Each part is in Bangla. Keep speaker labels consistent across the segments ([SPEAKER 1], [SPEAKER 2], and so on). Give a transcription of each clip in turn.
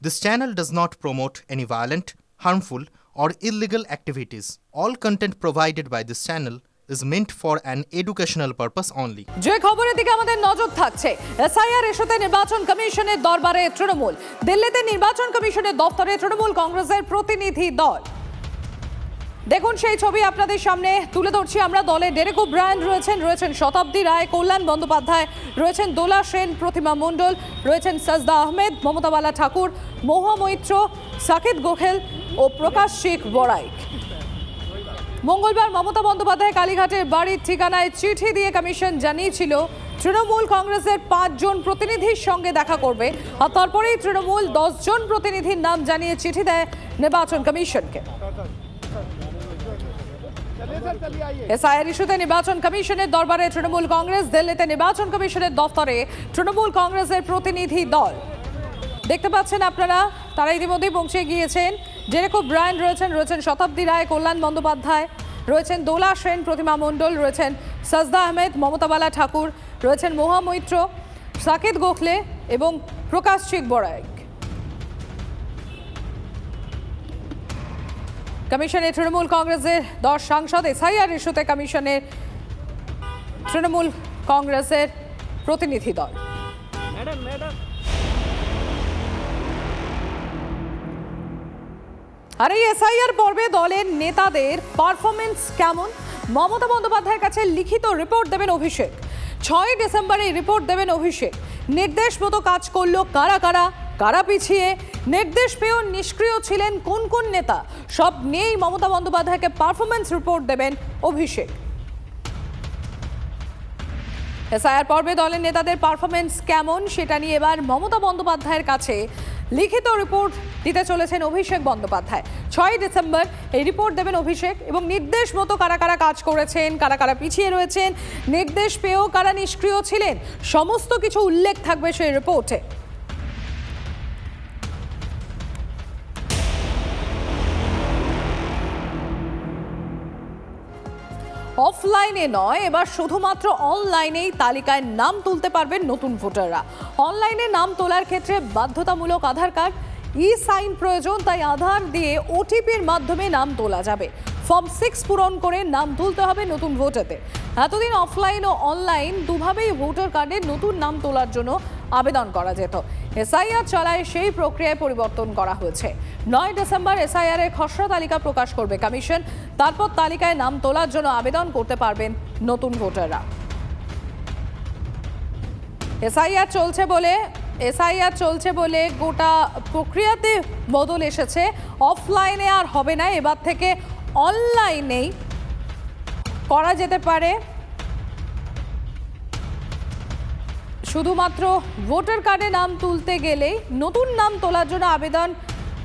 [SPEAKER 1] This channel does not promote any violent, harmful, or illegal activities. All content provided by this channel is meant for an educational purpose only.
[SPEAKER 2] যে খবরের দিকে আমাদের নজর থাকছে, এসআইআর ইস্যুতে নির্বাচন কমিশনের দরবারে তৃণমূল। দিল্লিতে নির্বাচন কমিশনের দপ্তরে তৃণমূল কংগ্রেসের প্রতিনিধি দল। দেখুন সেই ছবি আপনাদের সামনে তুলে ধরছি আমরা। দলে ডেরেক ওব্রায়েন রয়েছেন শতাব্দী রায়, কল্যাণ বন্দ্যোপাধ্যায় রয়েছেন, দোলা সেন, প্রতিমা মণ্ডল রয়েছেন, সাজদা আহমেদ, মমতা বালা ঠাকুর, মহুয়া মৈত্র, সাকিব গোখেল ও প্রকাশ শেখ বড়াইক। মঙ্গলবার মমতা বন্দ্যোপাধ্যায় কালীঘাটের বাড়ির ঠিকানায় চিঠি দিয়ে কমিশন জানিয়েছিল তৃণমূল কংগ্রেসের 5 জন প্রতিনিধির সঙ্গে দেখা করবে, আর তারপরেই তৃণমূল 10 জন প্রতিনিধির নাম জানিয়ে চিঠি দেয় নির্বাচন কমিশনকে। এসআইআর ইস্যুতে নির্বাচন কমিশনের দরবারে তৃণমূল কংগ্রেস। দিল্লিতে নির্বাচন কমিশনের দফতরে তৃণমূল কংগ্রেসের প্রতিনিধি দল। দেখতে পাচ্ছেন আপনারা, তারা ইতিমধ্যেই পৌঁছে গিয়েছেন। ডেরেক ওব্রায়েন রয়েছেন শতাব্দী রায়, কল্যাণ বন্দ্যোপাধ্যায় রয়েছেন, দোলা সেন, প্রতিমা মণ্ডল রয়েছেন, সাজদা আহমেদ, মমতা বালা ঠাকুর রয়েছেন, মহুয়া মৈত্র, সাকিব গোখলে এবং প্রকাশ শেখ বড়াইক। কমিশনে তৃণমূল কংগ্রেসের 10 সাংসদ। এসআইআর ইস্যুতে কমিশনের তৃণমূল কংগ্রেসের প্রতিনিধি দল। আর এই এসআইআর পর্বে দলের নেতাদের পারফরমেন্স কেমন? মমতা বন্দ্যোপাধ্যায়ের কাছে লিখিত রিপোর্ট দেবেন অভিষেক। 6 ডিসেম্বরে রিপোর্ট দেবেন অভিষেক। নির্দেশ মতো কাজ করলো কারা পিছিয়ে, নির্দেশ পেয়েও নিষ্ক্রিয় ছিলেন কোন কোন নেতা, সব নিয়েই মমতা বন্দ্যোপাধ্যায়কে পারফরমেন্স রিপোর্ট দেবেন অভিষেক। এসআইআর পর্বে দলের নেতাদের পারফরমেন্স কেমন সেটা নিয়ে এবার মমতা বন্দ্যোপাধ্যায়ের কাছে লিখিত রিপোর্ট দিতে চলেছেন অভিষেক বন্দ্যোপাধ্যায়। 6 ডিসেম্বর এই রিপোর্ট দেবেন অভিষেক এবং নির্দেশ মতো কারা কাজ করেছেন, কারা পিছিয়ে রয়েছেন, নির্দেশ পেয়েও কারা নিষ্ক্রিয় ছিলেন, সমস্ত কিছু উল্লেখ থাকবে সেই রিপোর্টে। অফলাইনে নয়, এবার শুধুমাত্র অনলাইনেই তালিকায় নাম তুলতে পারবেন নতুন ভোটাররা। অনলাইনে নাম তোলার ক্ষেত্রে বাধ্যতামূলক আধার কার্ড, সাইন প্রয়োজন, তাই আধার দিয়ে ওটিপির মাধ্যমে নাম তোলা যাবে। ফর্ম 6 পূরণ করে নাম তুলতে হবে নতুন ভোটারদের। এতদিন অফলাইন ও অনলাইন দুভাবেই ভোটার কার্ডে নতুন নাম তোলার জন্য আবেদন করা যেত। এসআইআর চলায় সেই প্রক্রিয়ায় পরিবর্তন করা হয়েছে। 9 ডিসেম্বর এসআইআর এর খসড়া তালিকা প্রকাশ করবে কমিশন। তারপর তালিকায় নাম তোলার জন্য আবেদন করতে পারবেন নতুন ভোটাররা। এসআইআর চলছে বলে গোটা প্রক্রিয়াতে বদল এসেছে। অফলাইনে আর হবে না, এবার থেকে অনলাইনেই করা যেতে পারে। শুধুমাত্র ভোটার কার্ডে নাম তুলতে গেলেই নতুন নাম তোলার জন্য আবেদন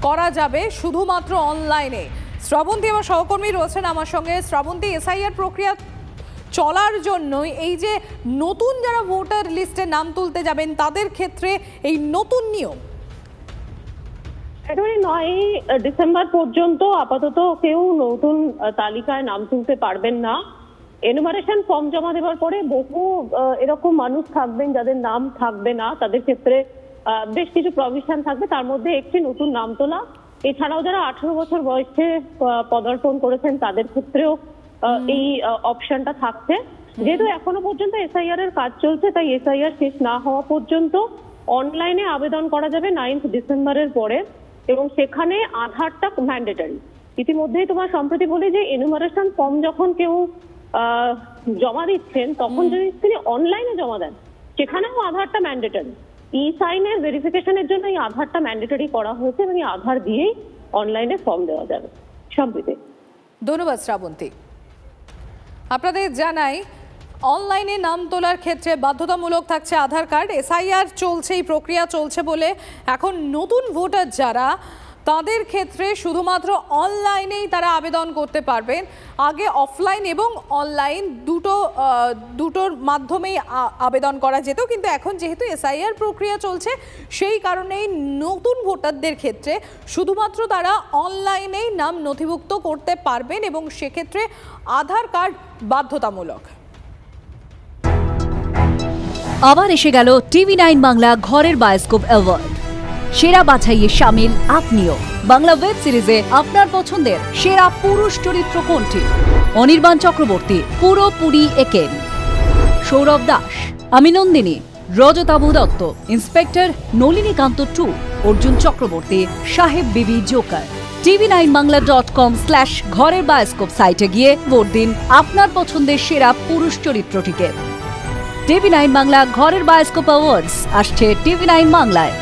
[SPEAKER 2] করা যাবে শুধুমাত্র অনলাইনে। শ্রাবন্তী আমার সহকর্মী রয়েছেন আমার সঙ্গে। শ্রাবন্তী, এসআইআর প্রক্রিয়া চলার জন্যই এই যে নতুন যারা ভোটার লিস্টে নাম তুলতে যাবেন তাদের ক্ষেত্রে এই নতুন নিয়ম।
[SPEAKER 3] 9 ডিসেম্বর পর্যন্ত আপাতত কেউ নতুন তালিকায় নাম তুলতে পারবেন না। এনুমারেশন ফর্ম জমা দেওয়ার পরে বহু এরকম মানুষ থাকবেন যাদের নাম থাকবে না, তাদের ক্ষেত্রে বেশ কিছু প্রভিশন থাকবে, তার মধ্যে একটি নতুন নাম তোলা। এছাড়াও যারা 18 বছর বয়সে পদার্পণ করেছেন তাদের ক্ষেত্রেও এই অপশনটা থাকছে। যেহেতু এখনো পর্যন্ত এসআইআর এর কাজ চলছে, তাই এসআইআর শেষ না হওয়া পর্যন্ত অনলাইনে আবেদন করা যাবে 9 ডিসেম্বরের পরে, এবং সেখানে আধারটা ম্যান্ডেটরি। ইতিমধ্যেই তোমার সম্প্রতি বলি যে এনুমারেশন ফর্ম যখন কেউ জমা দিচ্ছেন তখন যদি তিনি অনলাইনে জমা দেন সেখানেও আধারটা ম্যান্ডেটরি। সাইনের ভেরিফিকেশনের জন্য এই আধারটা ম্যান্ডেটরি করা হয়েছে এবং এই আধার দিয়েই অনলাইনে ফর্ম দেওয়া যাবে। সম্প্রতি
[SPEAKER 2] ধন্যবাদ শ্রাবন্তী। আপনাদের জানাই, অনলাইনে নাম তোলার ক্ষেত্রে বাধ্যতামূলক থাকছে আধার কার্ড। এসআইআর চলছে, এই প্রক্রিয়া চলছে বলে এখন নতুন ভোটার যারা তাদের ক্ষেত্রে শুধুমাত্র অনলাইনেই তারা আবেদন করতে পারবেন। আগে অফলাইন এবং অনলাইন দুটোর মাধ্যমেই আবেদন করা যেত, কিন্তু এখন যেহেতু এসআইআর প্রক্রিয়া চলছে সেই কারণেই নতুন ভোটারদের ক্ষেত্রে শুধুমাত্র তারা অনলাইনেই নাম নথিভুক্ত করতে পারবেন এবং সেক্ষেত্রে আধার কার্ড বাধ্যতামূলক।
[SPEAKER 4] আবার এসে গেল টিভি9 বাংলা ঘরের বায়োস্কোপ অ্যাওয়ার্ড। সেরা বাছাইয়ে শামিল আপনিও। বাংলা ওয়েব সিরিজে আপনার পছন্দের সেরা পুরুষ চরিত্র কোনটি? অনির্বাণ চক্রবর্তী পুরোপুরি একেন, সৌরভ দাস, আমি নন্দিনী, রজতাভ দত্ত, ইন্সপেক্টর নলিনীকান্ত টু, অর্জুন চক্রবর্তী, সাহেব বিবি জোকার। tv9bangla.com/ঘরের বায়োস্কোপ সাইটে গিয়ে ভোট দিন আপনার পছন্দের সেরা পুরুষ চরিত্রটিকে। TV9 বাংলা ঘরের বায়োস্কোপ অ্যাওয়ার্ডস আসছে TV9 বাংলায়।